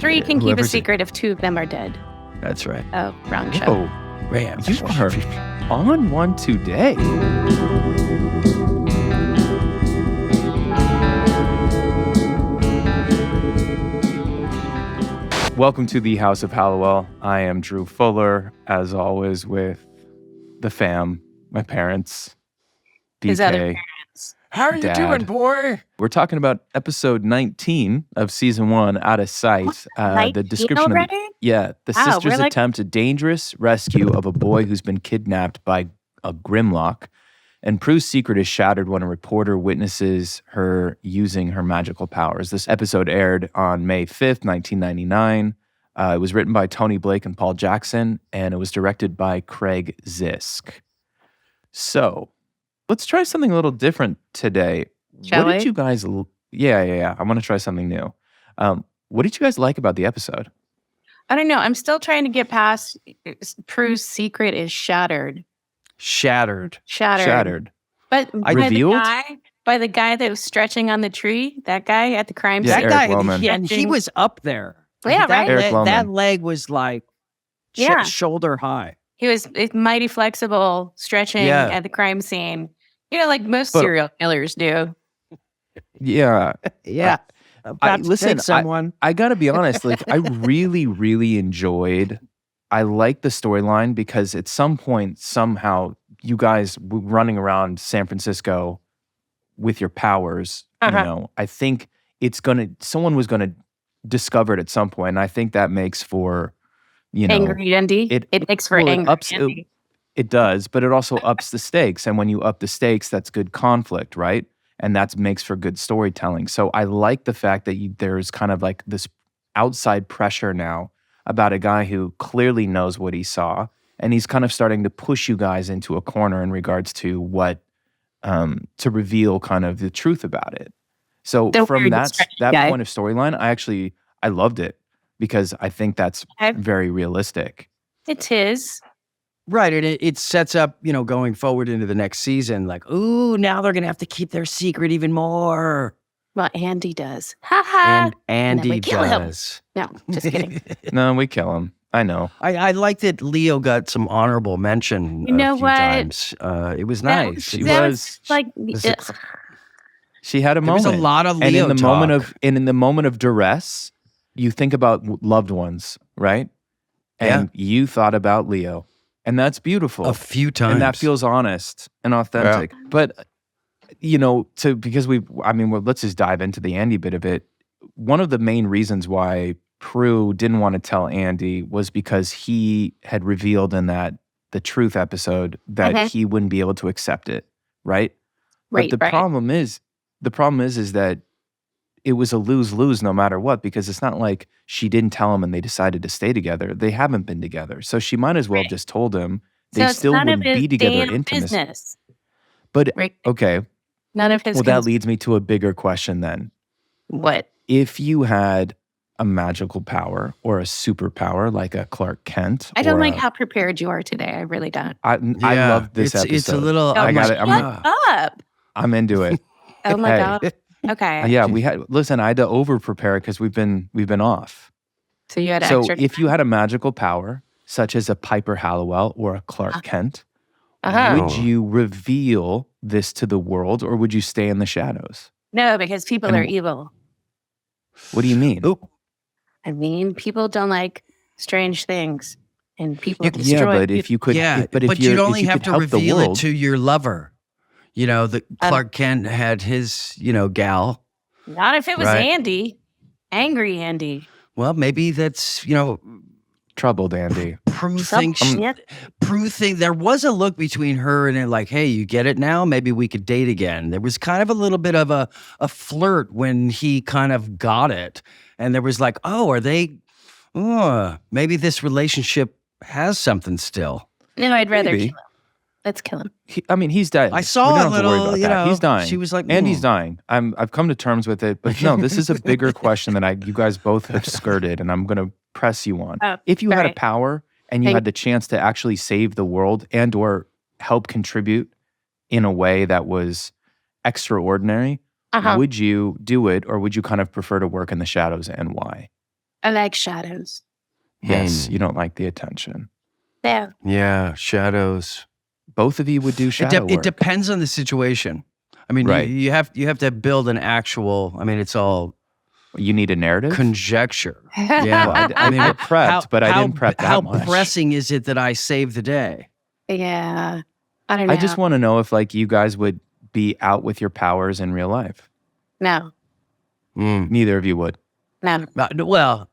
3 can keep a Whoever's- secret if 2 of them are dead. That's right. Oh, wrong show. Oh, Man, you are on one today. Welcome to the House of Hallowell. I am Drew Fuller, as always, with the fam, my parents, His other BK. parents. how are you Dad. doing, boy? We're talking about episode 19 of season 1, Out of Sight. The 19 description of already? the Wow, sisters we're like- attempt a dangerous rescue of a boy who's been kidnapped by a Grimlock. And Prue's secret is shattered when a reporter witnesses her using her magical powers. This episode aired on May 5th, 1999. It was written by Tony Blake and Paul Jackson, and it was directed by Craig Zisk. So, let's try something a little different today. Shall what did we? you guys... Yeah. I want to try something new. What did you guys like about the episode? I don't know. I'm still trying to get past Prue's secret is shattered. Shattered. Shattered. But by Revealed? the guy that was stretching on the tree, that guy at the crime Yeah, scene. Eric That guy, Lohman. and he was up there. Yeah, that right? Eric that Lohman. leg was like Yeah. shoulder high. He was mighty flexible, stretching Yeah. at the crime scene. You know, like most But- serial killers do. Yeah. Yeah. About to listen, take someone. I gotta be honest, like I really, really enjoyed. I like the storyline because at some point, somehow, you guys running around San Francisco with your powers, I think someone was gonna discover it at some point, and I think that makes for, Angry Andy. It makes for well, it angry ups- Andy. It does, but it also ups the stakes, and when you up the stakes, that's good conflict, right? And that makes for good storytelling. So I like the fact that there's kind of like this outside pressure now about a guy who clearly knows what he saw, and he's kind of starting to push you guys into a corner in regards to what to reveal kind of the truth about it. So The from weird that stretchy guy. point of storyline, I loved it because I think that's Okay. very realistic. It's his. Right. And it sets up, going forward into the next season, like, ooh, now they're going to have to keep their secret even more. Well, Andy does. Ha ha. And then we Andy kill him. does. No, just kidding. No, we kill him. I know. I like that Leo got some honorable mention You know a few what? times. It was nice. She That was- like ugh. She had a There was moment. a lot of Leo and in the talk. in the moment of duress, you think about loved ones, right? And you thought about Leo, and that's beautiful. a few times. And that feels honest and authentic. But let's just dive into the Andy bit of it. One of the main reasons why Prue didn't want to tell Andy was because he had revealed in the truth episode that he wouldn't be able to accept it, right? right, But the right. problem is that it was a lose-lose no matter what, because it's not like she didn't tell him and they decided to stay together. They haven't been together. So she might as well have just told him. They So it's still none of wouldn't his be together damn intimately. business. But Right. okay, None of his. well, that leads me to a bigger question then. What? If you had a magical power or a superpower like a Clark Kent, I don't or like how prepared you are today. I really don't. I Yeah, love this it's, episode. It's a little. Oh, I got it. Shut up. I'm into it. Oh my Hey. god. Okay. Yeah, I had to over prepare because we've been off. So you had So extra. if you had a magical power, such as a Piper Hallowell or a Clark Kent, Uh-huh. would you reveal this to the world or would you stay in the shadows? No, because people And- are evil. What do you mean? Ooh. I mean, people don't like strange things, and people Yeah, destroy. Yeah, but if you could, but if you'd you're, only if you have could to help the reveal world, it to your lover. The Clark Kent had his, gal. Not if it was Right. Andy, angry Andy. Well, maybe that's, troubled Andy. Prue thinks. Yeah. Prue think there was a look between her and it, like, hey, you get it now? Maybe we could date again. There was kind of a little bit of a flirt when he kind of got it. And there was like, oh, are they, maybe this relationship has something still. No, I'd rather Maybe. kill him. Let's kill him. He's dead. I saw We a don't have to worry little, about that. He's dying. she was like, Andy's dying. I've come to terms with it, but no, this is a bigger question that you guys both have skirted, and I'm going to press you on. Oh, If you had a sorry. power and you Thank- had the chance to actually save the world and or help contribute in a way that was extraordinary, Uh-huh. would you do it, or would you kind of prefer to work in the shadows, and why? I like shadows. Yes, you don't like the attention. There. Yeah, shadows. Both of you would do shadow It work. depends on the situation. I mean, Right. you have to build an actual. I mean, it's all You need a narrative? conjecture. Yeah, Well, I mean, we're prepped, but I didn't prep that how much. pressing is it that I save the day? Yeah. I don't know. I just want to know if like you guys would be out with your powers in real life. No. Neither of you would. No. Well,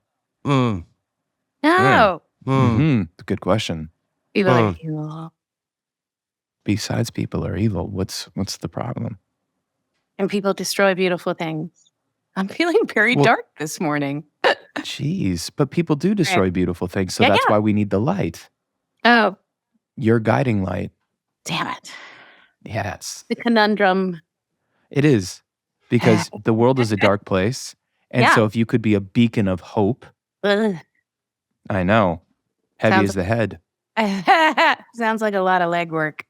No. Good question. People are evil. Besides people are evil, what's the problem? And people destroy beautiful things. I'm feeling very dark this morning. Jeez, but people do destroy beautiful things, so Yeah, that's yeah. why we need the light. Oh, Your guiding light. damn it. Yes. The conundrum. It is. Because the world is a dark place. And Yeah. so if you could be a beacon of hope, Ugh. I know. Heavy Sounds is the head. Sounds like a lot of legwork.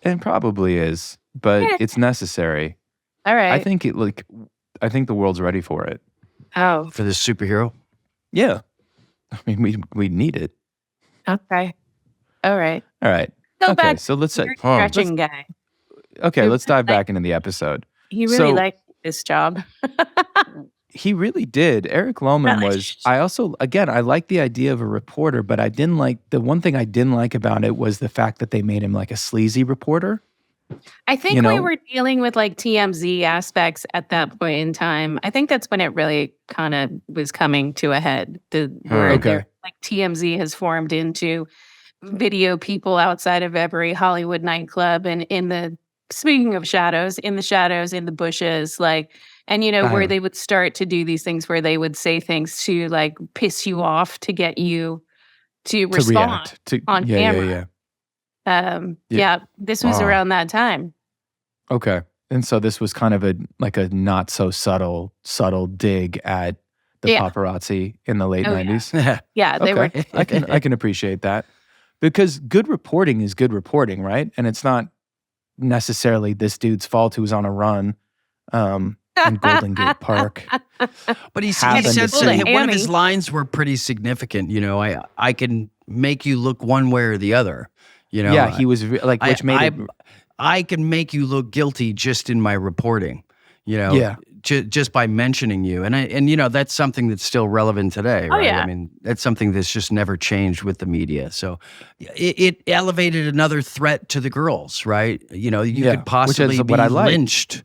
And probably is, but it's necessary. All right. I think the world's ready for it. Oh, for this superhero. Yeah. I mean, we need it. okay. All right. All right. Go Okay, back. so let's say, You're a stretching guy. okay, let's dive back into the episode. He really So- liked this job. He really did. Eric Lohman Really? was, I also, again, I like the idea of a reporter, but the one thing I didn't like about it was the fact that they made him like a sleazy reporter. I think You we know? were dealing with like TMZ aspects at that point in time. I think that's when it really kind of was coming to a head. Where Okay. like TMZ has formed into video people outside of every Hollywood nightclub and speaking of shadows, in the bushes, like, and where they would start to do these things where they would say things to like piss you off to get you to respond on camera. Yeah. This was around that time. Okay. And so this was kind of a not so subtle dig at the Yeah. paparazzi in the late Oh, yeah. 90s. Yeah, they were. Okay. I can appreciate that. Because good reporting is good reporting, right? And it's not necessarily this dude's fault who was on a run in Golden Gate Park. But he Happened said to something. see- One of his lines were pretty significant. I can make you look one way or the other. Yeah, he was which made it. I can make you look guilty just in my reporting. Yeah. Just by mentioning you, and that's something that's still relevant today, right? yeah. I mean, that's something that's just never changed with the media. So it elevated another threat to the girls, right? You Yeah, could possibly which is be what I like. lynched.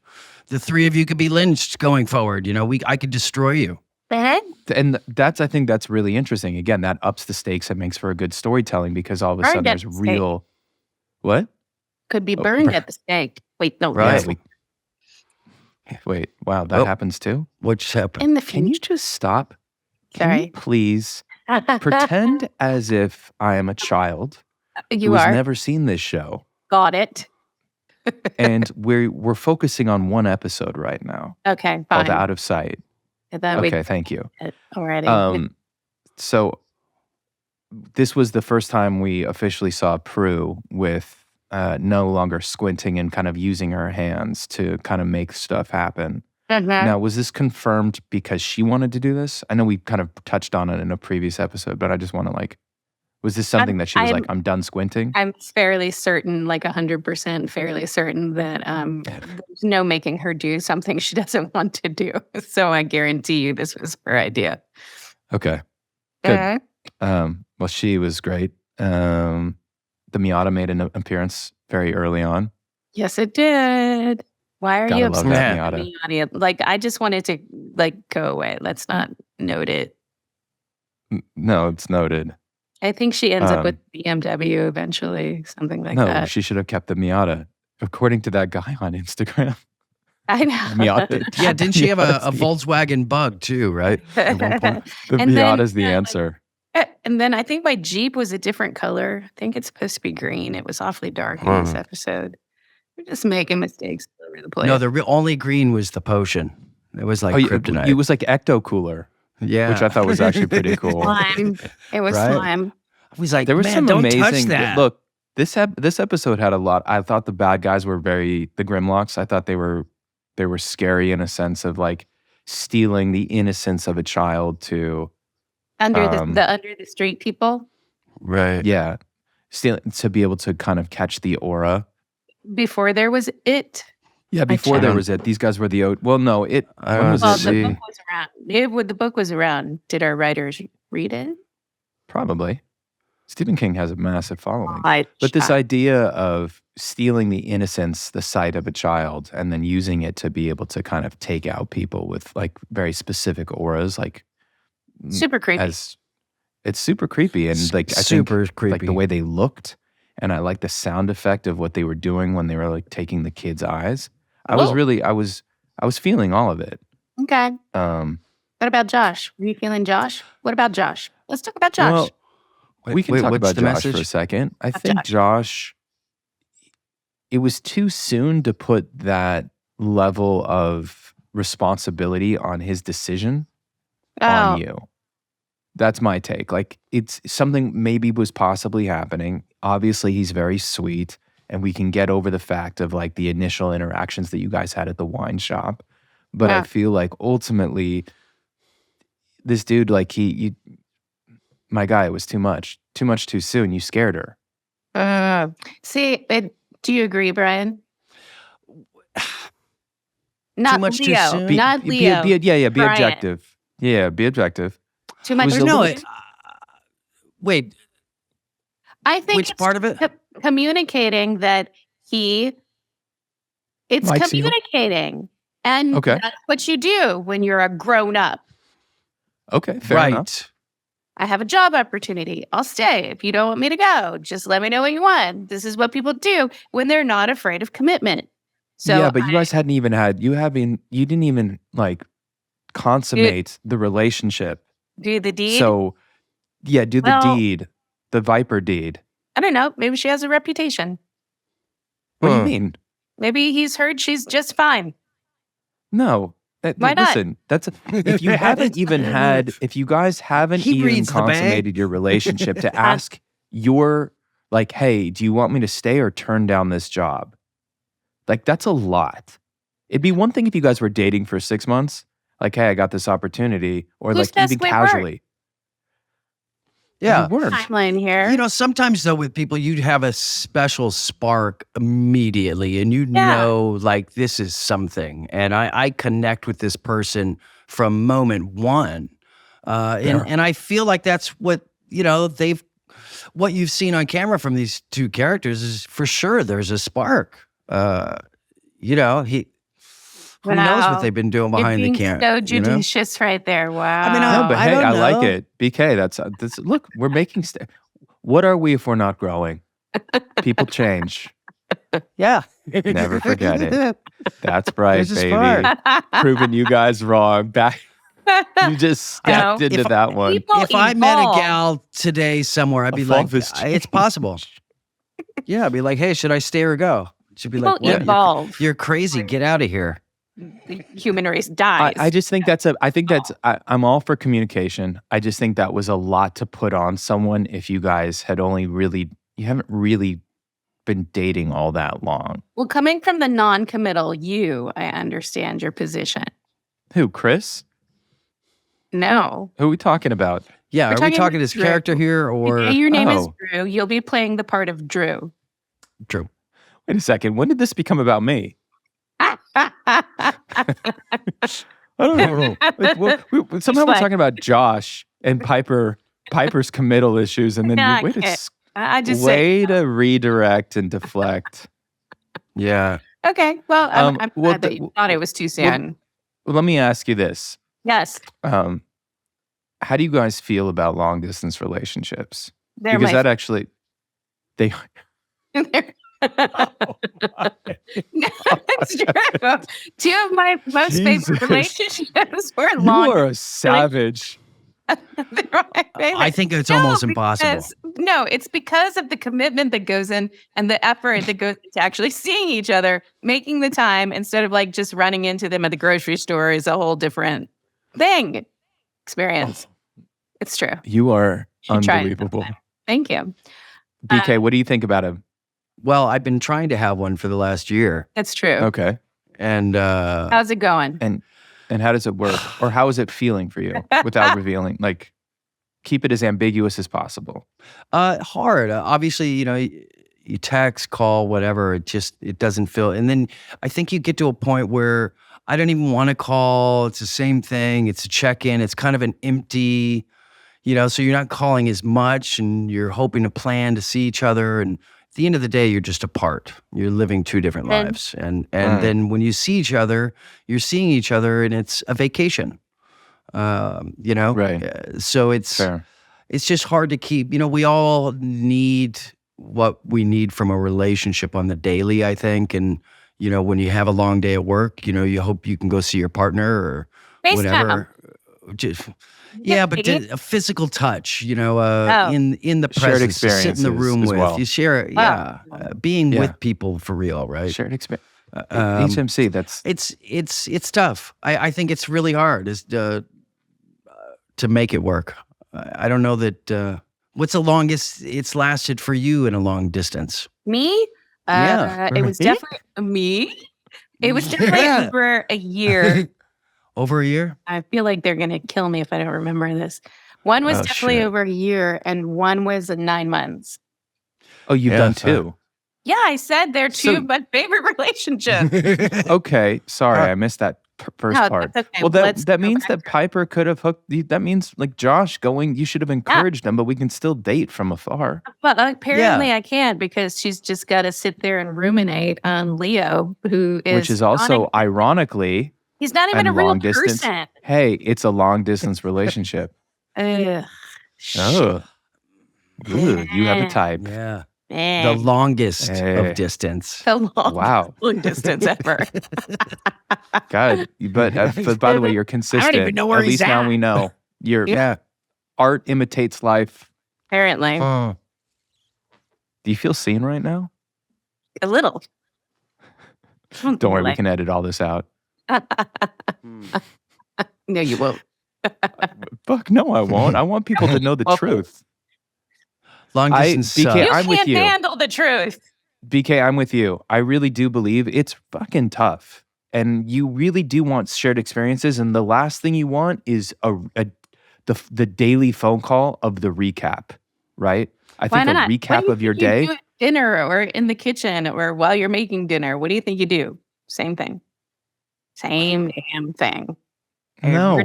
The three of you could be lynched going forward. I could destroy you. And I think that's really interesting. Again, that ups the stakes and makes for a good storytelling because all of a Burned sudden at there's the stake. real. What? Could be burned at the stake. Wait, no. Right. yes. Wait, wow, that happens too? What just happened? In the Can you future. just stop? Can Sorry. you please pretend as if I am a child You who has are. never seen this show? Got it. And we're focusing on one episode right now Okay, called fine. Out of Sight. That Okay, thank you. already. So this was the first time we officially saw Prue with no longer squinting and kind of using her hands to kind of make stuff happen. Now, was this confirmed because she wanted to do this? I know we kind of touched on it in a previous episode, but I just want to was this something that she was I'm done squinting? I'm fairly certain, like 100% fairly certain that there's no making her do something she doesn't want to do. So I guarantee you this was her idea. Okay. Good. Uh, Well, she was great. The Miata made an appearance very early on. yes, it did. Why are Gotta you love upset that with Miata. the audience? Like, I just wanted to go away. Let's not note it. No, it's noted. I think she ends up with BMW eventually, something like No, that. she should have kept the Miata, according to that guy on Instagram. I know. Miata. Yeah, didn't she have a Miata's the- Volkswagen Bug too, right? At one point. The And then, Miata's the yeah, like- answer. And then I think my Jeep was a different color. I think it's supposed to be green. It was awfully dark in this episode. We're just making mistakes all over the place. No, the only green was the potion. It was like kryptonite. It was like Ecto Cooler, yeah, which I thought was actually pretty cool. slime. It was Right? slime. I was like, There was man, some don't amazing. touch that. Look, this episode had a lot. I thought the bad guys were the Grimlocks. I thought they were scary in a sense of like stealing the innocence of a child to Under Um, the street people. Right. Yeah. Still, to be able to kind of catch the aura. Before there was it. Yeah, before there checked. was it. These guys were the well, no, it I when was don't it? The see. book was around. The book was around. Did our writers read it? Probably. Stephen King has a massive following. But this checked. idea of stealing the innocence, the sight of a child, and then using it to be able to kind of take out people with like very specific auras, like Super creepy. it's super creepy. And like I think Super like the creepy. way they looked, and I like the sound effect of what they were doing when they were like taking the kids' eyes. I was feeling all of it. Okay. What What about Josh? Were you feeling Josh? What about Josh? Let's talk about Josh. Well, we can talk what's about the Josh message? for a second. I Of think Josh, it was too soon to put that level of responsibility on his decision on you. That's my take. Like, it's something maybe was possibly happening. Obviously, he's very sweet, and we can get over the fact of like the initial interactions that you guys had at the wine shop. But I Yeah. feel like ultimately, this dude, like my guy, it was too much too soon. You scared her. Do you agree, Brian? Not much too Leo. soon? Not Leo. Be Brian. objective. Yeah, be objective. Too much. was a No, little- wait. I think Which it's part of it? communicating that it's Likes you. communicating. And Okay. that's what you do when you're a grown up. Okay, fair Right. enough. I have a job opportunity. I'll stay. If you don't want me to go, just let me know what you want. This is what people do when they're not afraid of commitment. So yeah, but you guys hadn't even you didn't even like consummate the relationship. do the deed. So yeah, do the Well- deed, the Viper deed. I don't know. Maybe she has a reputation. What do Huh. you mean? Maybe he's heard she's just fine. No. Why not? Listen, if you haven't even if you guys haven't He even reads the bag. consummated your relationship to ask your like, hey, do you want me to stay or turn down this job? Like, that's a lot. It'd be one thing if you guys were dating for 6 months, like, hey, I got this opportunity, or Whose like best even way casually. Yeah. It worked. Timeline here. You know, sometimes though with people, you'd have a special spark immediately and you Yeah. know, like this is something. And I connect with this person from moment one. And I feel like that's what, you know, what you've seen on camera from these two characters is for sure there's a spark. You know, who knows Wow. what they've been doing You're behind the being camera. so you know? judicious right there. Wow. I mean, No, but I hey, don't I like know. it. BK, that's look, we're making what are we if we're not growing? People change. Yeah. Never forget it. That's right, There's a baby. spark. Proving you guys wrong. Back you just stepped No. into that one. People If I met a evolve. gal today somewhere, I'd be like, Evolve is it's possible. Yeah, I'd be like, hey, should I stay or go? She'd be People like, what? evolve. You're crazy. Get out of here. The human race dies. I just think I'm all for communication. I just think that was a lot to put on someone if you guys had you haven't really been dating all that long. Well, coming from the non-committal I understand your position. Who, Chris? No. Who are we talking about? Yeah, We're are we talking talking about his Drew. character here or Yeah, your name is Oh. Drew. You'll be playing the part of Drew. Drew? Wait a second. When did this become about me? I don't know. Somehow we're like- talking about Josh and Piper's committal issues, and then Nah, you way to okay. s- I just way say, to redirect and deflect. Yeah. okay. Well, I'm well, glad that you thought it was too soon. Well, let me ask you this: Yes, how do you guys feel about long distance relationships? they're Because my. that actually, they they're- No, it's true. Two of my most Jesus. favorite relationships were you long. are a savage. They're my favorite. I think it's No, almost impossible. because- No, it's because of the commitment that goes in and the effort that goes into actually seeing each other, making the time instead of like just running into them at the grocery store is a whole different experience. It's true. You are Should try it unbelievable. sometime. Thank you. BK, what do you think about him? Well, I've been trying to have one for the last year. That's true. Okay, And How's it going? and how does it work, or how is it feeling for you without revealing? Like, keep it as ambiguous as possible? Hard. Obviously, you text, call, whatever. It doesn't feel. And then I think you get to a point where I don't even want to call. It's the same thing. It's a check-in. It's kind of an empty, so you're not calling as much and you're hoping to plan to see each other. And at the end of the day, you're just apart. You're living two different lives. And then when you see each other, you're seeing each other and it's a vacation. Right. So it's Fair. it's just hard to keep. We all need what we need from a relationship on the daily, I think. And when you have a long day at work, you hope you can go see your partner or whatever. Just, but a physical touch, in the Shared presence, to sit in the room experiences as with well. you share, being with people for real, right? Shared experience. HMC. That's It's tough. I think it's really hard to make it work. I don't know that. What's the longest it's lasted for you in a long distance? Me? It was definitely me. It was definitely over a year. Over a year? I feel like they're going to kill me if I don't remember this. One was definitely over a year, and one was 9 months. Oh, you've done two. Yeah, I said they're two of my favorite relationships. Okay, sorry, I missed that first part. That's okay. Well, Let's that go means back that Piper could have hooked. That means like Josh going. You should have encouraged them, but we can still date from afar. But apparently I can't because she's just got to sit there and ruminate on Leo, Which is also ironically. He's not even a real distance. person. Hey, it's a long distance relationship. Ugh. Oh. Ooh, you have a type. Yeah. The longest of distance. The longest long distance ever. God, but by the way, you're consistent. I don't even know where At least now we know. Art imitates life. Apparently. Do you feel seen right now? A little. Don't worry, we can edit all this out. No, you won't. Fuck, no, I won't. I want people to know the truth. Long distance sucks. You I'm with can't you. handle the truth. BK, I'm with you. I really do believe it's fucking tough. And you really do want shared experiences. And the last thing you want is the daily phone call of the recap, right? I think a recap of your day. You do at dinner or in the kitchen or while you're making dinner. What do you think you do? Same thing. Same damn thing. No.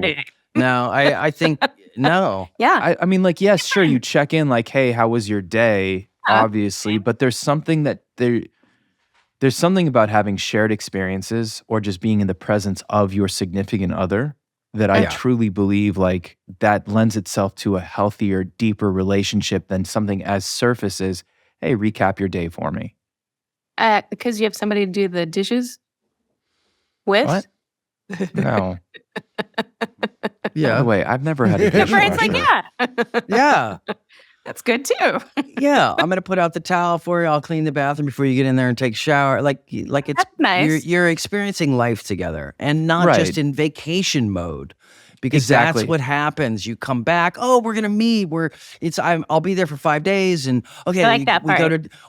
No, I think, no. Yeah. I mean, like, yes, sure, you check in like, hey, how was your day? Obviously, but there's something there's something about having shared experiences or just being in the presence of your significant other that I truly believe like that lends itself to a healthier, deeper relationship than something as surface as, hey, recap your day for me. Because you have somebody to do the dishes with? What? No. Yeah. By the way, I've never had a dishwasher. Brian's like, Yeah. That's good too. Yeah. I'm going to put out the towel for you. I'll clean the bathroom before you get in there and take a shower. Like it's That's nice. You're experiencing life together and not just in vacation mode. Because that's what happens. You come back. Oh, we're gonna meet. I'll be there for 5 days, and okay, I like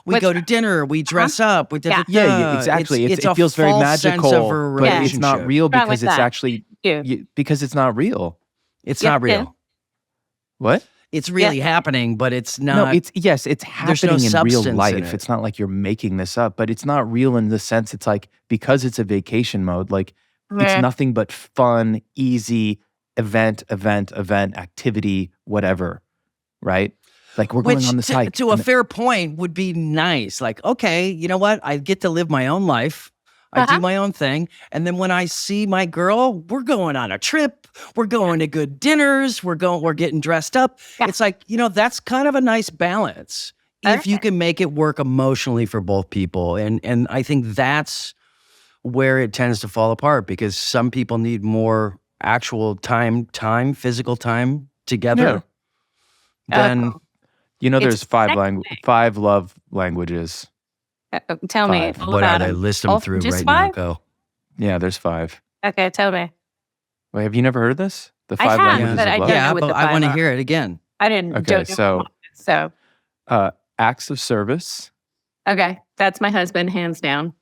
we go to dinner. We dress up. Yeah, exactly. It feels very magical, but it's not real because it's actually because it's not real. It's not real. What? It's really happening, but it's not. No, it's happening in real life. It's not like you're making this up, but it's not real in the sense it's like because it's a vacation mode. Like it's nothing but fun, easy. Event, activity, whatever, right? Like we're going on this hike. To a fair point would be nice. Like, okay, you know what? I get to live my own life. I do my own thing. And then when I see my girl, we're going on a trip. We're going to good dinners. We're getting dressed up. Yeah. It's like, that's kind of a nice balance. If you can make it work emotionally for both people. And I think that's where it tends to fall apart because some people need more actual time, physical time together. Then there's five love languages. Tell me. What are they? List them through right now. Go. Yeah, there's 5. Okay, tell me. Wait, have you never heard this? The 5 languages of love? Yeah, but I want to hear it again. I didn't. Okay, so acts of service. Okay, that's my husband, hands down.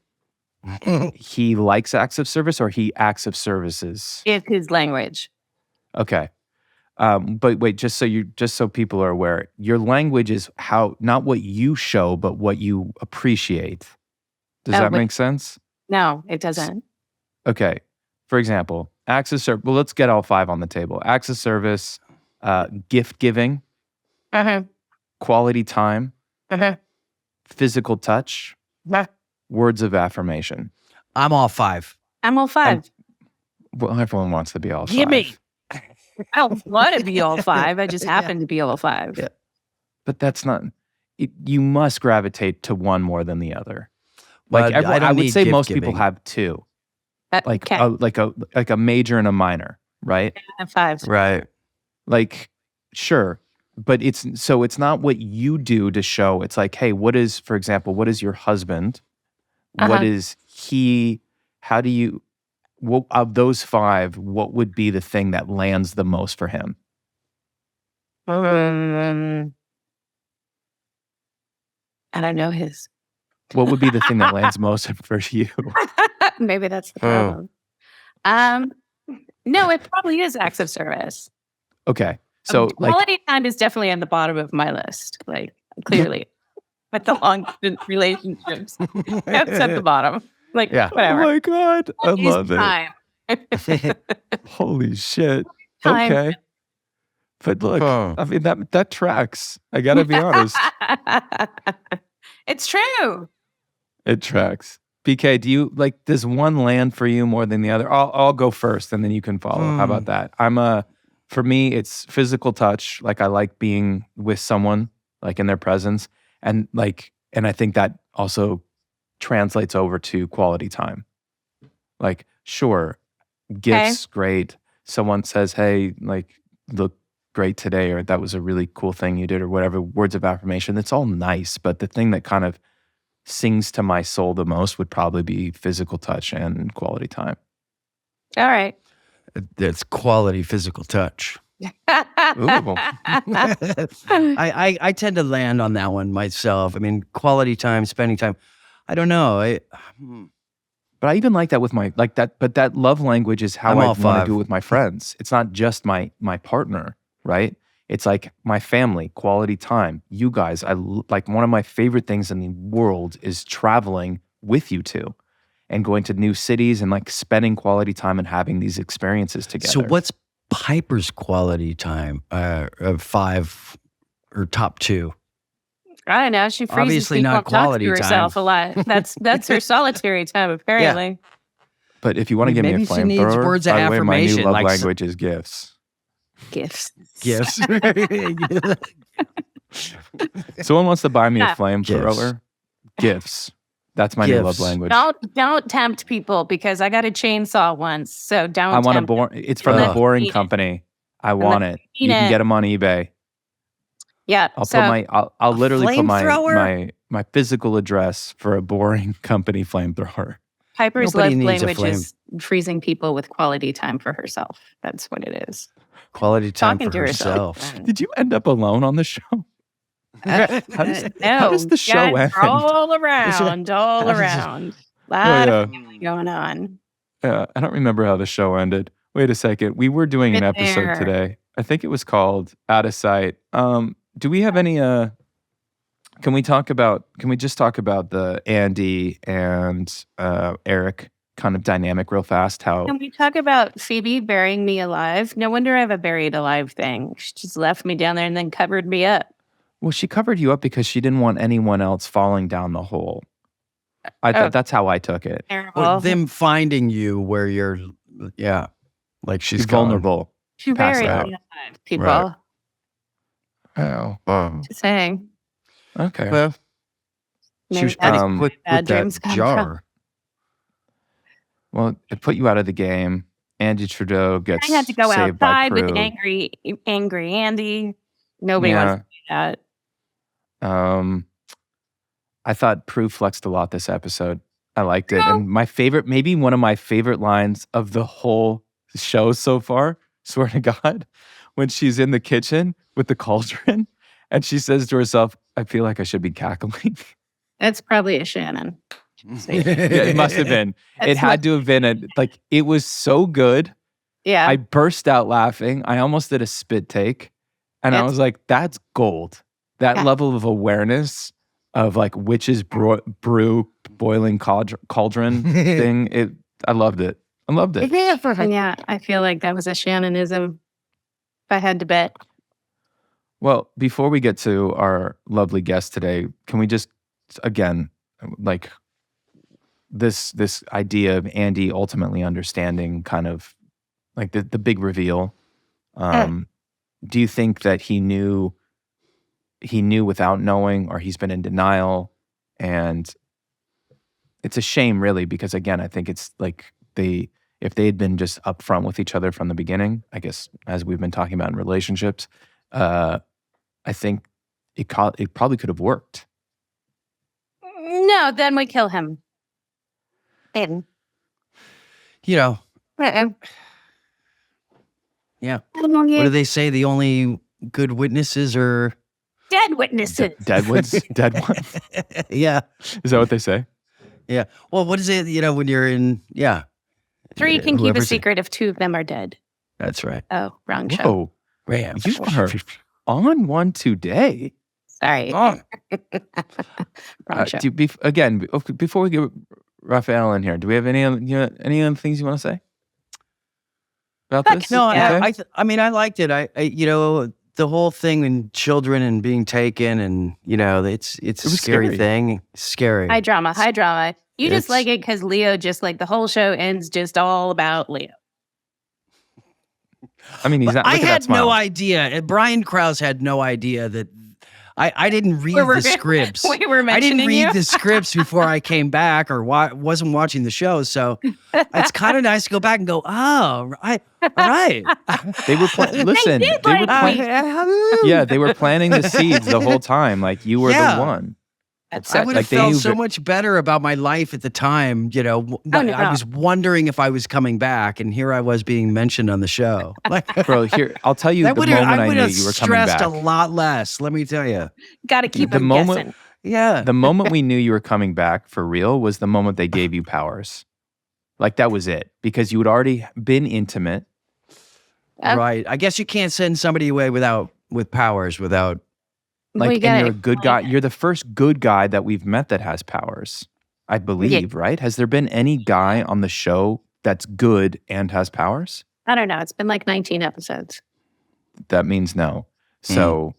He likes acts of service or he acts of services? It's his language. Okay. But wait, just so people are aware, your language is not what you show, but what you appreciate. Does that make sense? No, it doesn't. Okay. For example, acts of service. Well, let's get all 5 on the table. Acts of service, gift giving, quality time, physical touch, words of affirmation. I'm all 5. I'm all 5. Well, everyone wants to be all 5. Give me. I don't want to be all 5. I just happen to be all 5. Yeah. But that's not. You must gravitate to one more than the other. Like I would say most people have 2. Like a major and a minor, right? 5. Right. Like, sure. But it's not what you do to show. It's like, hey, for example, what is your husband? What is he? How do you, of those 5, what would be the thing that lands the most for him? I don't know his. What would be the thing that lands most for you? Maybe that's the problem. No, it probably is acts of service. Okay. So quality time is definitely on the bottom of my list, like clearly. But the long distance relationships, that's at the bottom. Like, whatever. Oh my God. I love time. it. Holy shit. Time. Okay. But look, I mean, that tracks. I got to be honest. It's true. It tracks. BK, does one land for you more than the other? I'll go first and then you can follow. How about that? For me, it's physical touch. Like, I like being with someone, like in their presence. And I think that also translates over to quality time. Like, sure, gifts, great. Someone says, hey, like, look great today, or that was a really cool thing you did, or whatever, words of affirmation. It's all nice. But the thing that kind of sings to my soul the most would probably be physical touch and quality time. All right. That's quality physical touch. I tend to land on that one myself. I mean, quality time, spending time. I don't know. But I even like that with but that love language is how I want to do it with my friends. It's not just my partner, right? It's like my family, quality time. You guys, like, one of my favorite things in the world is traveling with you two and going to new cities and like spending quality time and having these experiences together. So what's Piper's quality time of 5 or top 2? I don't know. She freezes Obviously people not and talks quality to herself time. a lot. That's her solitary time, apparently. Yeah. But if you want to give me a Maybe she needs flamethrower, words of by the way, my new affirmation, love like language is gifts. Gifts. Someone wants to buy me a flamethrower. Gifts. That's my new love language. Don't tempt people, because I got a chainsaw once. So don't. I want it's from the Boring Company. I want it. You can get them on eBay. Yeah. I'll literally put my physical address for a Boring Company flamethrower. Piper's love language is freezing people with quality time for herself. That's what it is. Quality time Talking for to herself. Did you end up alone on the show? How does the show end? All around. A lot of going on. Yeah, I don't remember how the show ended. Wait a second. We were doing an episode today. I think it was called Out of Sight. Do we have any can we just talk about the Andy and Eric kind of dynamic real fast? Can we talk about Phoebe burying me alive? No wonder I have a buried alive thing. She just left me down there and then covered me up. Well, she covered you up because she didn't want anyone else falling down the hole. I thought that's how I took it. Or them finding you where you're, like she's vulnerable. She buried me alive, people. Right. Oh. Just saying. Okay. Well, she was pretty quick with that jar. Well, it put you out of the game. Andy Trudeau gets saved. I had to go outside by with Prue. angry Andy. Nobody wants to do that. I thought Prue flexed a lot this episode. I liked it. And maybe one of my favorite lines of the whole show so far, swear to God, when she's in the kitchen with the cauldron and she says to herself, I feel like I should be cackling. That's probably a Shannon. Yeah, it must have been. It had to have been it was so good Yeah. I burst out laughing. I almost did a spit take. And I It's- was like, that's gold. That Yeah. level of awareness of like witch's brew boiling cauldron thing. I loved it. I loved it. Yeah, I feel like that was a Shannonism, if I had to bet. Well, before we get to our lovely guest today, can we just, again, like this idea of Andy ultimately understanding kind of like the big reveal. Do you think that he knew without knowing, or he's been in denial? And it's a shame, really, because again, I think it's like if they had been just upfront with each other from the beginning, I guess, as we've been talking about in relationships, I think it probably could have worked. No, then we kill him. Then. You know, yeah. What do they say? The only good witnesses are Dead witnesses. Dead ones? Dead ones? yeah. Is that what they say? Yeah. Well, what is it? When you're in, yeah. 3 can keep a whoever's- secret if 2 of them are dead. That's right. Oh, wrong show. Whoa. Yeah. You are on one today. Sorry. Oh. Wrong show. Again, before we get Raphael in here, do we have any other things you want to say about this? No, Okay. I mean, I liked it. I the whole thing and children and being taken and, it's a scary scary. thing. Scary. High drama. You just It's- like it because Leo just like the whole show ends just all about Leo. I mean, he's not. I look at that had smile. no idea. Brian Krause had no idea that I didn't read the scripts. We were I didn't mentioning read you. the scripts before I came back or wasn't watching the show. So it's kind of nice to go back and go, oh, all right. They were listen. did They were like planting. Yeah, they were planting the seeds the whole time. Like you were Yeah. the one. I would have like, they felt knew so much better about my life at the time. no. I was wondering if I was coming back, and here I was being mentioned on the show. Like, Bro, here I'll tell you the moment I knew you were coming stressed back. a lot less. Let me tell you. Got to keep The them moment- guessing. Yeah. The moment we knew you were coming back for real was the moment they gave you powers. Like that was it, because you had already been intimate. Right. I guess you can't send somebody away with powers without. Like, and you're a good guy. You're the first good guy that we've met that has powers, I believe, right? Has there been any guy on the show that's good and has powers? I don't know. It's been like 19 episodes. That means no. So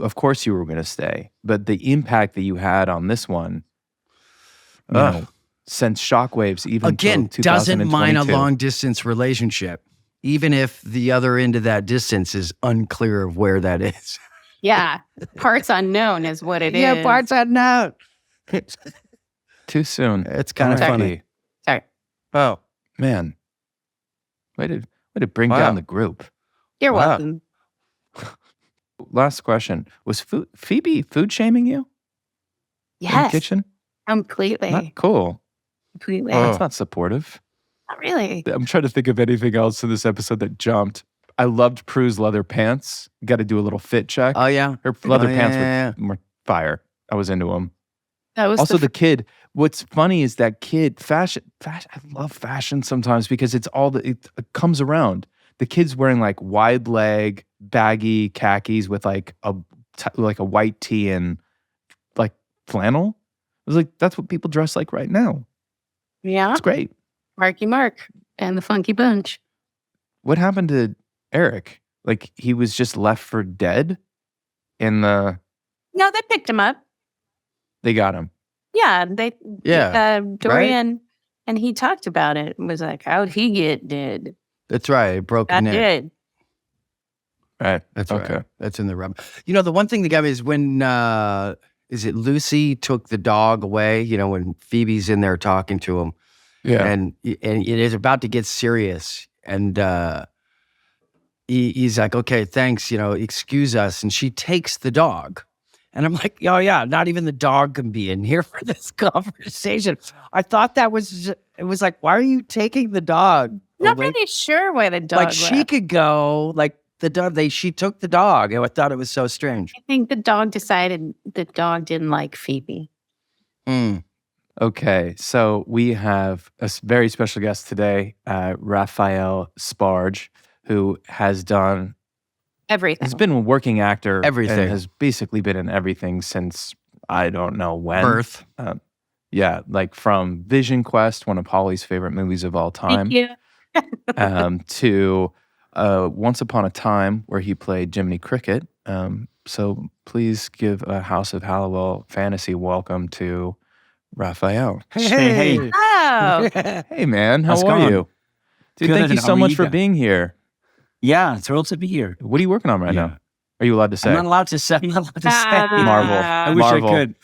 of course you were going to stay, but the impact that you had on this one, sends shockwaves even Again, till doesn't mind a 2022. long distance relationship, even if the other end of that distance is unclear of where that is. Yeah. Parts unknown is what it is. Yeah, parts unknown. Too soon. It's kind of R.I.P. funny. Sorry. Oh, Man. Way to bring Wow. down the group. You're Wow. welcome. Last question. Was Phoebe food shaming you in the Yes. kitchen? Completely. Not cool. Completely. That's not supportive. Not really. I'm trying to think of anything else in this episode that jumped. I loved Prue's leather pants. Got to do a little fit check. oh yeah. Her leather Oh, pants yeah. were fire. I was into them. That was Also, the kid. What's funny is that kid fashion. I love fashion sometimes because it's all it comes around. The kid's wearing like wide leg, baggy khakis with like a white tee and like flannel. I was like, that's what people dress like right now. yeah. It's great. Marky Mark and the Funky Bunch. What happened to Eric? Like he was just left for dead in the. No, they picked him up. They got him. Yeah. Yeah, Dorian, and he talked about it and was like, how'd he get dead? That's right. Broke Got neck. dead. Right. That's okay. right. That's in the rub. The one thing that got me is when is it Lucy took the dog away? When Phoebe's in there talking to him, Yeah. and it is about to get serious, and he's like, "Okay, thanks. Excuse us," and she takes the dog. And I'm like, oh, yeah, not even the dog can be in here for this conversation. I thought it was like, why are you taking the dog? Not away? really sure why the dog She left. could go, like the dog, she took the dog. And I thought it was so strange. I think the dog decided the dog didn't like Phoebe. Mm. Okay, so we have a very special guest today, Raphael Sparge, who has done Everything. has been a working actor and Everything. has basically been in everything since I don't know when. Birth. Yeah, like from Vision Quest, one of Holly's favorite movies of all time, Thank you. to Once Upon a Time, where he played Jiminy Cricket. So please give a House of Hallowell fantasy welcome to Raphael. Hey. Oh, Hey, man, how How's it are going? you? Dude, Good. thank you How so are much you for guys? being here. Yeah, thrilled to be here. What are you working on right Yeah. now? Are you allowed to say? I'm not allowed to say. I'm not allowed to say. Marvel. I wish Marvel. I could.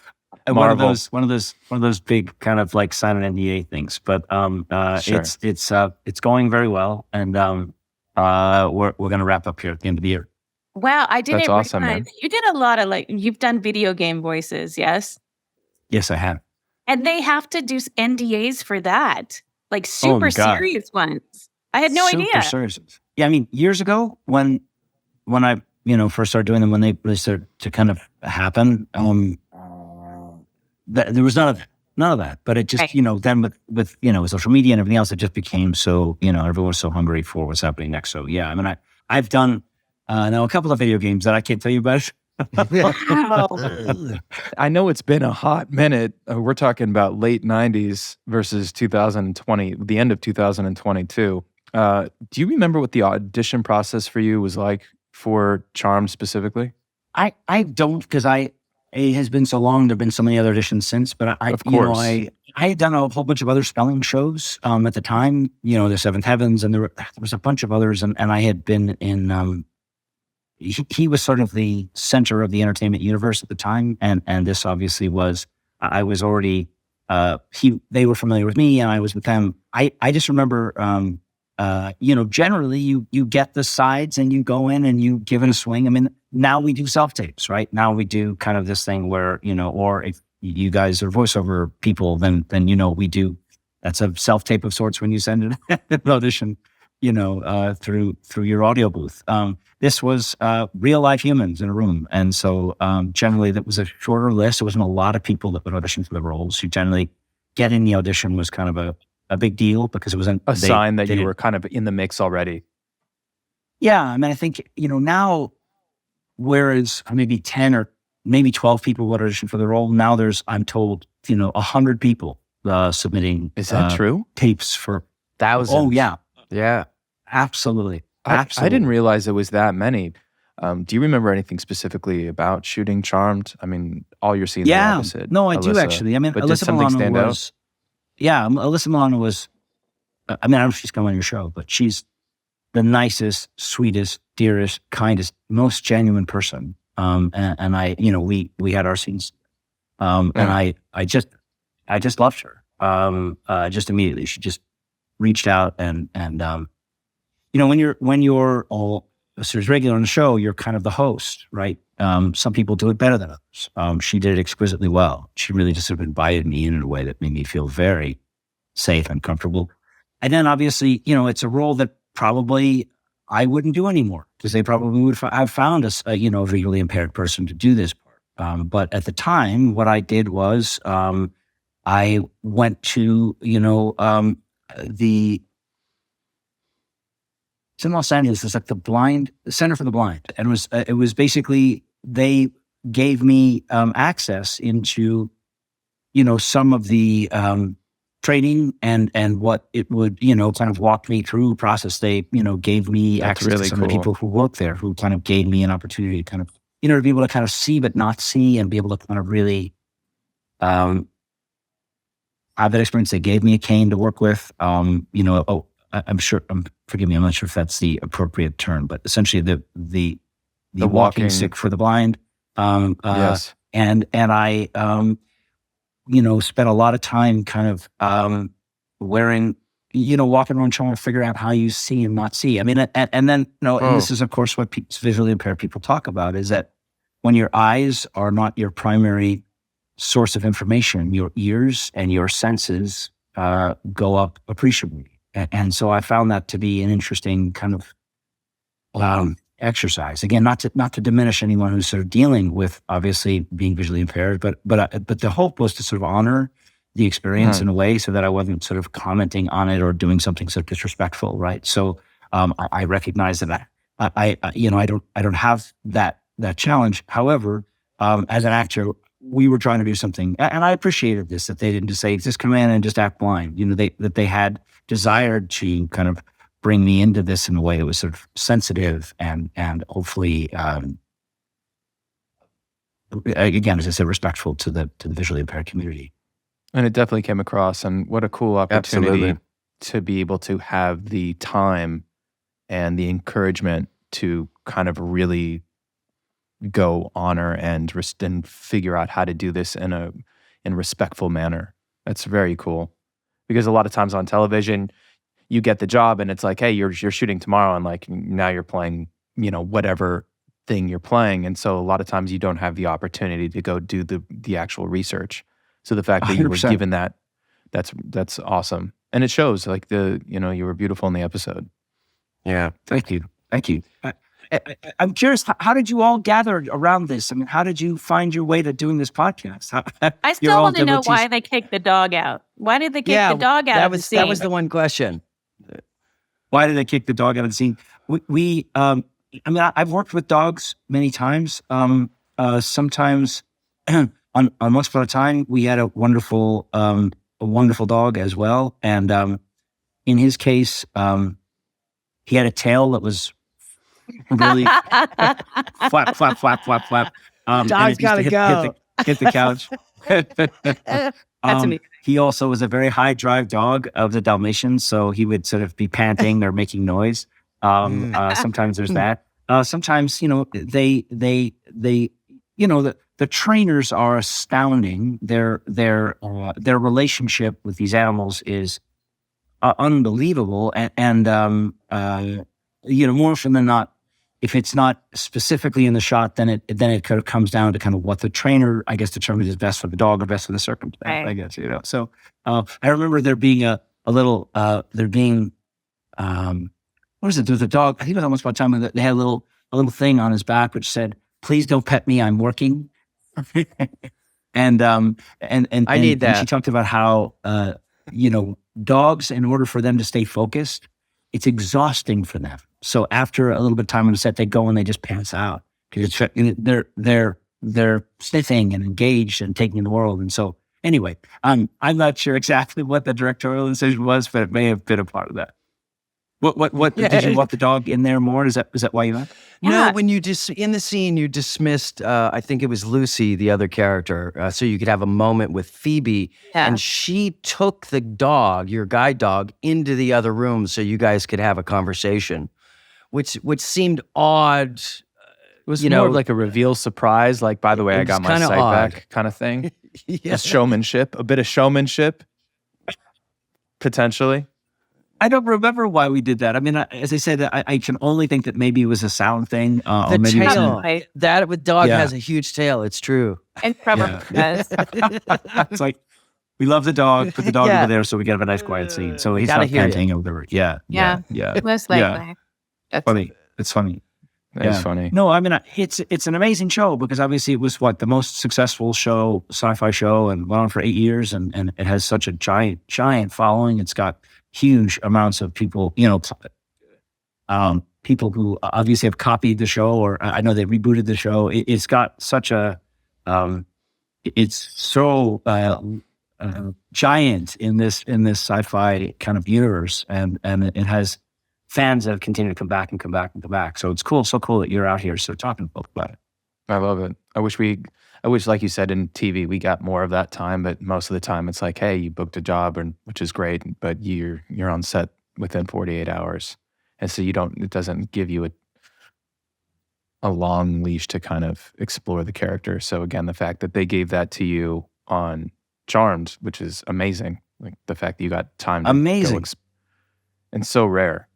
Marvel. One of those big kind of like sign an NDA things. But Sure. it's going very well, and we're going to wrap up here at the end of the year. Wow, I didn't That's awesome, realize man. you did a lot of you've done video game voices, yes? Yes, I have. And they have to do NDAs for that, like Oh, super God. serious ones. I had no Super idea. serious. Yeah, I mean, years ago when I first started doing them, when they really started to kind of happen, there was none of that. But it just Right. then with social media and everything else, it just became so everyone was so hungry for what's happening next. So yeah, I mean, I've done now a couple of video games that I can't tell you about. Wow. I know it's been a hot minute. We're talking about late 90s versus 2020, the end of 2022. Do you remember what the audition process for you was like for Charmed specifically? I don't, because it has been so long. There've been so many other auditions since, but Of course. I had done a whole bunch of other spelling shows at the time. The Seventh Heavens, and there was a bunch of others, and I had been in. He was sort of the center of the entertainment universe at the time, and this obviously was. I was already. They were familiar with me, and I was with them. I just remember. Generally you get the sides and you go in and you give it a swing. I mean, now we do self tapes, right? Now we do kind of this thing where, or if you guys are voiceover people, then we do, that's a self tape of sorts when you send an audition, through your audio booth. This was real life humans in a room. And so generally that was a shorter list. There wasn't a lot of people that would audition for the roles. You generally getting the audition was kind of a big deal, because it was A sign that you were kind of in the mix already. Yeah, I mean, I think, now, whereas maybe 10 or maybe 12 people would audition for the role, now there's, I'm told, 100 people submitting. Is that true? Tapes for Thousands. Oh, yeah. Yeah. Absolutely. I didn't realize it was that many. Do you remember anything specifically about shooting Charmed? I mean, all you're seeing is the Yeah. opposite. No, I do Alyssa. actually. I mean, But did Alyssa something Milano stand out? was, yeah, Alyssa Milano was, I mean, I don't know if she's come on your show, but she's the nicest, sweetest, dearest, kindest, most genuine person. And I, we had our scenes. And I just loved her. Just immediately. She just reached out and when you're all a series regular on the show, you're kind of the host, right? Some people do it better than others. She did it exquisitely well. She really just sort of invited me in a way that made me feel very safe and comfortable. And then obviously, it's a role that probably I wouldn't do anymore, because they probably would have found a visually impaired person to do this part. But at the time, what I did was I went to, it's in Los Angeles. It's like the Center for the Blind, and it was basically, they gave me access into, some of the training and what it would, kind of walk me through process. They, gave me That's access really to some of the cool. people who work there, who kind of gave me an opportunity to kind of, to be able to kind of see but not see, and be able to kind of really have that experience. They gave me a cane to work with. I'm sure. Forgive me. I'm not sure if that's the appropriate term, but essentially the walking stick for the blind. Yes. And I, spent a lot of time kind of wearing, walking around trying to figure out how you see and not see. I mean, and then and this is of course what visually impaired people talk about, is that when your eyes are not your primary source of information, your ears and your senses go up appreciably. And so I found that to be an interesting kind of exercise. Again, not to diminish anyone who's sort of dealing with obviously being visually impaired, but the hope was to sort of honor the experience in a way, so that I wasn't sort of commenting on it or doing something so disrespectful, right? So I recognize that I don't have that challenge. However, as an actor, we were trying to do something, and I appreciated this, that they didn't just say, just come in and just act blind. That they had desired to kind of bring me into this in a way that was sort of sensitive and hopefully, again, as I said, respectful to the visually impaired community. And it definitely came across, and what a cool opportunity Absolutely. to be able to have the time and the encouragement to kind of really go honor and figure out how to do this in a respectful manner. That's very cool, because a lot of times on television, you get the job and it's like, hey, you're shooting tomorrow, and like now you're playing, whatever thing you're playing, and so a lot of times you don't have the opportunity to go do the actual research. So the fact that you were 100%. given that, that's awesome, and it shows. Like you were beautiful in the episode. Yeah. Thank you. I'm curious, how did you all gather around this? I mean, how did you find your way to doing this podcast? I still want to know why they kicked the dog out. Why did they kick the dog out of the scene? That was the one question. Why did they kick the dog out of the scene? I've worked with dogs many times. Sometimes, on Once Upon a Time, we had a wonderful dog as well. And in his case, he had a tail that was really flap, flap, flap, flap, flap. Dog's gotta go. Hit the couch. That's amazing. He also was a very high drive dog of the Dalmatians, so he would sort of be panting or making noise. Sometimes there's that. Sometimes, the trainers are astounding. Their relationship with these animals is unbelievable, and more often than not, if it's not specifically in the shot, then it kind of comes down to kind of what the trainer, I guess, determines is best for the dog or best for the circumstance. Right. I guess, So I remember there being what is it? There was a dog. I think it was Almost About Time. They had a little thing on his back which said, "Please don't pet me. I'm working." and I need that. And she talked about how dogs, in order for them to stay focused, it's exhausting for them. So after a little bit of time on the set, they go and they just pass out because they're sniffing and engaged and taking in the world. And so anyway, I'm not sure exactly what the directorial decision was, but it may have been a part of that. What did you want the dog in there more? Is that why you went? Yeah. No, when you in the scene, you dismissed, I think it was Lucy, the other character, so you could have a moment with Phoebe, and she took the dog, your guide dog, into the other room so you guys could have a conversation, which seemed odd. It was more of like a reveal surprise, like, by the way, I got my sight back kind of thing. Yeah. A bit of showmanship, potentially. I don't remember why we did that. I mean, as I said, I can only think that maybe it was a sound thing. The or maybe tail. That with dog has a huge tail. It's true. And probably does. It's like, we love the dog, put the dog over there so we can have a nice quiet scene. So he's not panting over. Yeah. Most likely. That's funny. It's funny. It's funny. No, I mean, it's an amazing show because obviously it was the most successful sci-fi show, and went on for 8 years, and it has such a giant following. It's got huge amounts of people, people who obviously have copied the show, or I know they rebooted the show. It's got such a, it's so giant in this sci-fi kind of universe, and it has fans that have continued to come back and come back and come back. So it's cool, so cool that you're out here talking about it. I love it. I wish, like you said, in TV, we got more of that time, but most of the time it's like, hey, you booked a job, which is great, but you're on set within 48 hours. And so it doesn't give you a long leash to kind of explore the character. So again, the fact that they gave that to you on Charmed, which is amazing. Like the fact that you got time to amazing. And so rare.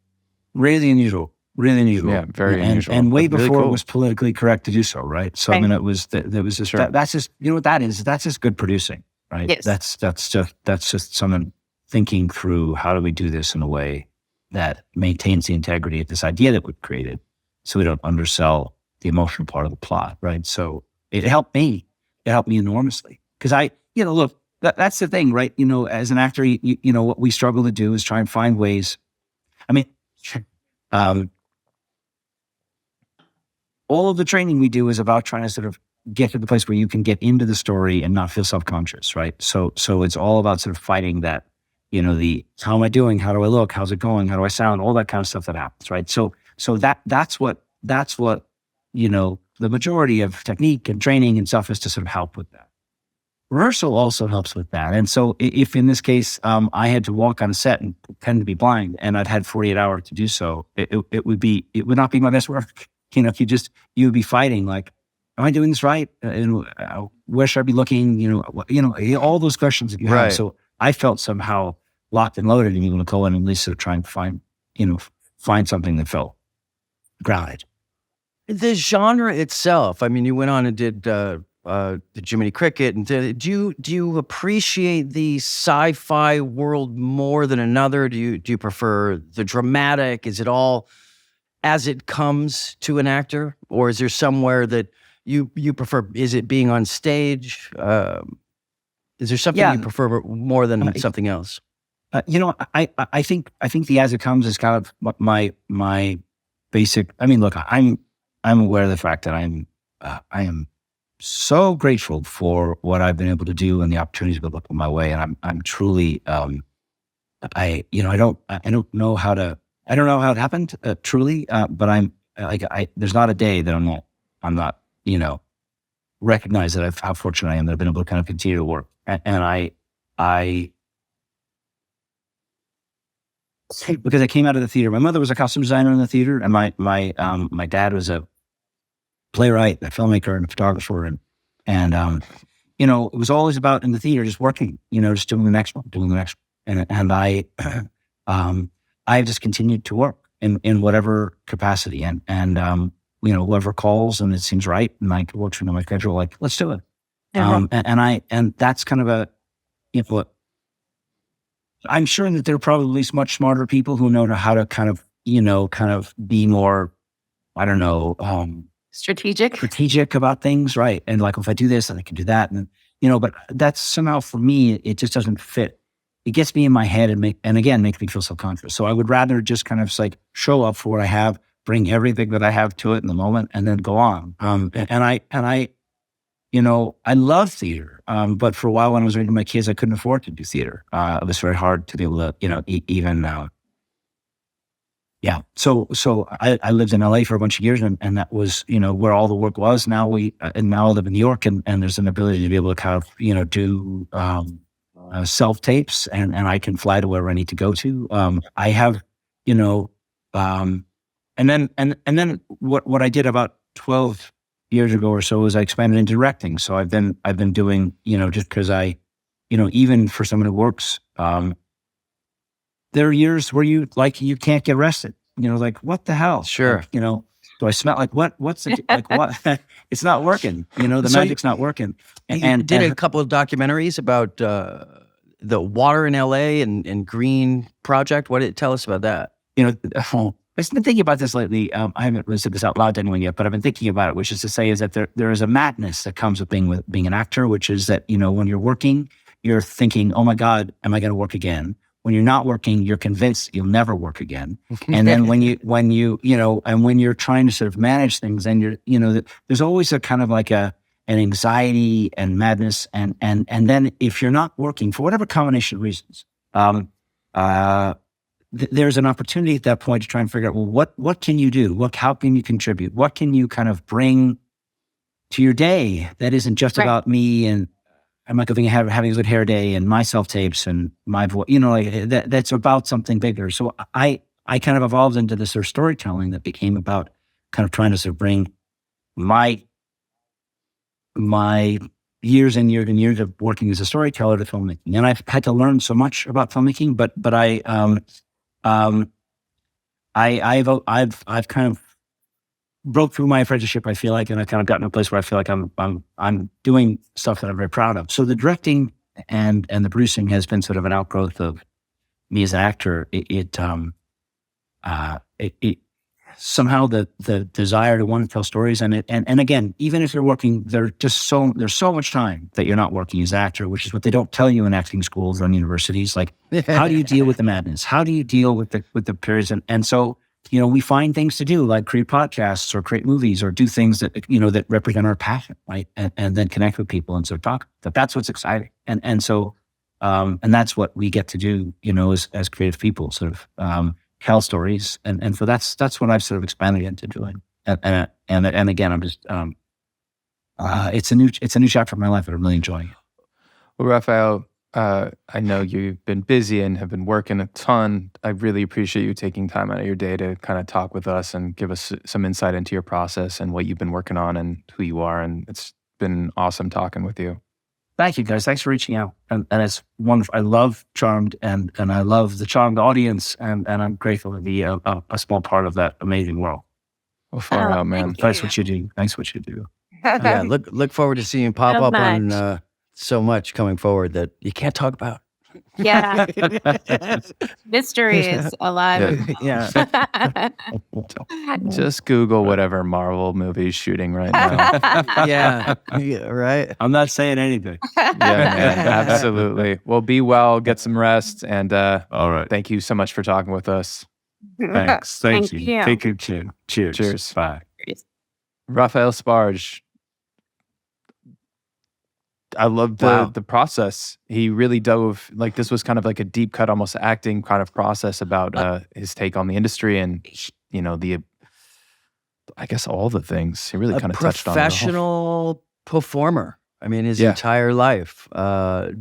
Really unusual. Yeah, very unusual. And way But really before cool. it was politically correct to do so, right? So I mean, it was just Sure. that's just what that is. That's just good producing, right? Yes. That's just someone thinking through, how do we do this in a way that maintains the integrity of this idea that we've created, so we don't undersell the emotional part of the plot, right? So it helped me. It helped me enormously because look, that's the thing, right? As an actor, what we struggle to do is try and find ways. I mean, all of the training we do is about trying to sort of get to the place where you can get into the story and not feel self-conscious, right? So it's all about sort of fighting that, how am I doing? How do I look? How's it going? How do I sound? All that kind of stuff that happens, right? So that's what the majority of technique and training and stuff is to sort of help with that. Rehearsal also helps with that. And so if in this case, I had to walk on a set and pretend to be blind and I'd had 48 hours to do so, it would not be my best work. You would be fighting like, am I doing this right? And where should I be looking? All those questions that you have. Right. So I felt somehow locked and loaded and able to go in and at least sort of try and find something that felt grounded. The genre itself, I mean, you went on and did the Jiminy Cricket, and do you appreciate the sci-fi world more than another? Do you prefer the dramatic? Is it all as it comes to an actor, or is there somewhere that you prefer? Is it being on stage? Is there something you prefer more than something else? I think the as it comes is kind of my basic. I mean, look, I'm aware of the fact that I am so grateful for what I've been able to do and the opportunities that look my way, and I'm truly I don't know how it happened truly, but I'm there's not a day that I'm not recognize that how fortunate I am that I've been able to kind of continue to work, and I because I came out of the theater. My mother was a costume designer in the theater, and my dad was a playwright, a filmmaker, and a photographer, and it was always about in the theater just working, just doing the next one, and I've just continued to work in whatever capacity, and whoever calls and it seems right, and I work on my schedule, like let's do it, and that's kind of what. I'm sure that there are probably much smarter people who know how to kind of be more, I don't know, strategic about things, right? And like, if I do this, then I can do that, and but that's somehow for me, it just doesn't fit. It gets me in my head and makes me feel self-conscious. So I would rather just kind of show up for what I have, bring everything that I have to it in the moment, and then go on. I love theater, but for a while when I was raising my kids, I couldn't afford to do theater. It was very hard to be able to, even. So I lived in LA for a bunch of years, and that was, where all the work was. Now I live in New York, and there's an ability to be able to kind of, do self tapes, and I can fly to wherever I need to go to. I have, and then what I did about 12 years ago or so is I expanded into directing. So I've been doing, just because I, even for someone who works, there are years where you can't get rested. What the hell? Sure. So I smell like what's it, like what? It's not working. The magic's not working. And did a couple of documentaries about the water in LA and Green Project. What did it tell us about that? I've been thinking about this lately. I haven't really said this out loud to anyone yet, but I've been thinking about it, which is to say is that there is a madness that comes with being an actor, which is that, when you're working, you're thinking, oh my God, am I going to work again? When you're not working, you're convinced you'll never work again. And then when you're trying to sort of manage things, and there's always a kind of like an anxiety and madness. And then if you're not working for whatever combination of reasons, there's an opportunity at that point to try and figure out, well, what can you do? How can you contribute? What can you kind of bring to your day that isn't just about me and I'm like having a good hair day and my self-tapes and my voice, that's about something bigger. So I kind of evolved into this sort of storytelling that became about kind of trying to sort of bring my years and years and years of working as a storyteller to filmmaking. And I've had to learn so much about filmmaking, but I've kind of broke through my apprenticeship, I feel like, and I've kind of gotten to a place where I feel like I'm doing stuff that I'm very proud of. So the directing and the producing has been sort of an outgrowth of me as an actor. somehow the desire to want to tell stories. And again, even if you're working, there's so much time that you're not working as actor, which is what they don't tell you in acting schools or in universities. Like, how do you deal with the madness? How do you deal with the periods? And so, we find things to do, like create podcasts or create movies or do things that, that represent our passion, right? And then connect with people and sort of talk. That's what's exciting. And so, and that's what we get to do, as creative people, sort of, tell stories. And so that's what I've sort of expanded into doing. And again, I'm just, it's a new chapter of my life, and I'm really enjoying it. Well, Raphael, I know you've been busy and have been working a ton. I really appreciate you taking time out of your day to kind of talk with us and give us some insight into your process and what you've been working on and who you are. And it's been awesome talking with you. Thank you, guys. Thanks for reaching out. And it's wonderful. I love Charmed and I love the Charmed audience. And I'm grateful to be a small part of that amazing world. Well, far out, man. Thanks what you do. Thanks what you do. Yeah, look forward to seeing you pop up on so much coming forward that you can't talk about. Yeah. Mystery is alive. Yeah. Just Google whatever Marvel movie is shooting right now. Yeah, right. I'm not saying anything. Yeah, man, absolutely. Well, be well, get some rest, and all right. Thank you so much for talking with us. Thanks. Thank you. you. Take good care. Cheers. Cheers. Bye. Raphael Sparge. I love the process. He really dove, like, this was kind of like a deep cut, almost acting kind of process about his take on the industry and, I guess all the things. He really kind of touched on it. Professional performer. I mean, his entire life,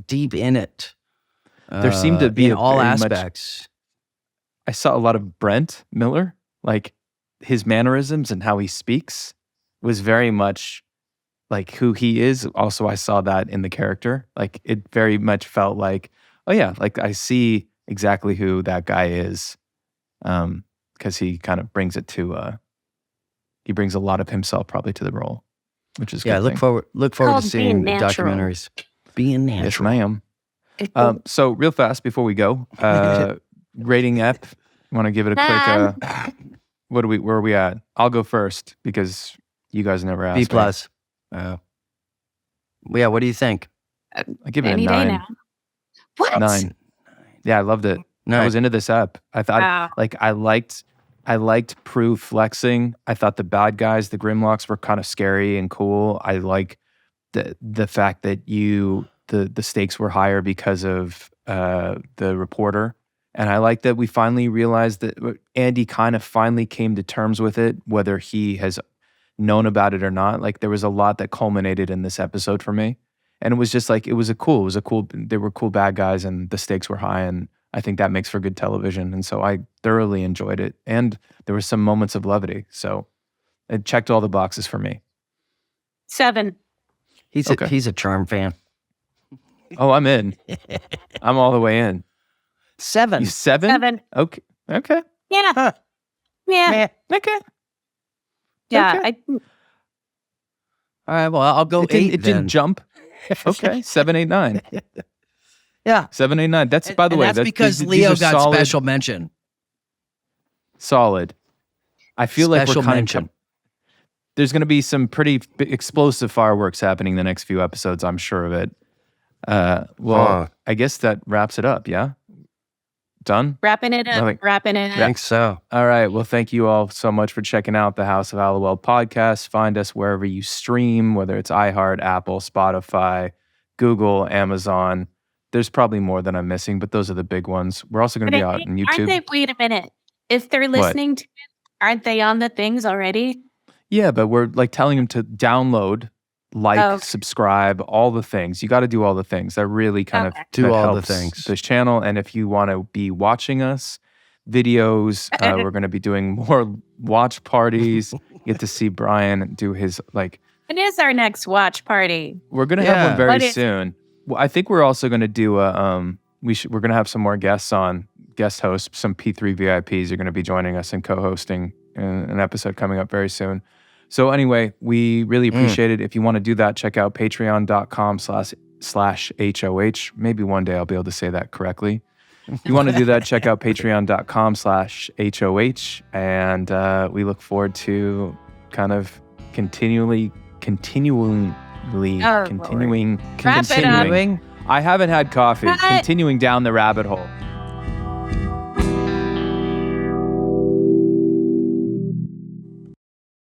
deep in it. There seemed to be in all aspects. I saw a lot of Brent Miller, like his mannerisms and how he speaks was very much like who he is. Also, I saw that in the character. Like, it very much felt like, oh yeah, like I see exactly who that guy is. Because he kind of brings it to, he brings a lot of himself probably to the role, which is good. Yeah, look forward to seeing the natural. documentaries. Being natural. Yes, ma'am. So real fast before we go, rating ep. Want to give it a quick, where are we at? I'll go first because you guys never asked. B plus. Yeah, what do you think? I give it Any a day 9. now. What? 9. Yeah, I loved it. I was into this app. I thought, I liked Prue flexing. I thought the bad guys, the Grimlocks, were kind of scary and cool. I like the fact that the stakes were higher because of the reporter. And I like that we finally realized that Andy kind of finally came to terms with it, whether he has known about it or not. Like, there was a lot that culminated in this episode for me. And it was just like, they were cool bad guys and the stakes were high. And I think that makes for good television. And so I thoroughly enjoyed it. And there were some moments of levity. So it checked all the boxes for me. 7. He's a Charm fan. Oh, I'm in. I'm all the way in. 7. You 7? 7. Okay. Yeah. Huh. Yeah. Okay. Yeah. Okay. All right, well, I'll go 8 It then. didn't jump. Okay. 7, 8, 9. Yeah. 7, 8, 9. That's, by the way, that's because these Leo are got solid, special mention. Solid. I feel like Special we're kind mention. of. There's going to be some pretty explosive fireworks happening the next few episodes. I'm sure of it. I guess that wraps it up. Yeah. Done? Wrapping it up. Like- Wrapping it I up. think so. All right. Well, thank you all so much for checking out the House of Hallowell podcast. Find us wherever you stream, whether it's iHeart, Apple, Spotify, Google, Amazon. There's probably more than I'm missing, but those are the big ones. We're also going to be out on YouTube. Wait a minute. If they're listening to it, aren't they on the things already? Yeah, but we're like telling them to download, subscribe, all the things. You got to do all the things. That really kind of Do that all the helps things. this channel. And if you want to be watching us, videos, we're going to be doing more watch parties. Get to see Brian do his It is our next watch party. We're going to have one very soon. Well, I think we're also going to do we're going to have some more guest hosts, some P3 VIPs are going to be joining us and co-hosting an episode coming up very soon. So anyway, we really appreciate it. If you want to do that, check out patreon.com/HOH. Maybe one day I'll be able to say that correctly. If you want to do that, check out patreon.com/HOH. And we look forward to kind of continuing. Wrap it up. I haven't had coffee. Cut. Continuing down the rabbit hole.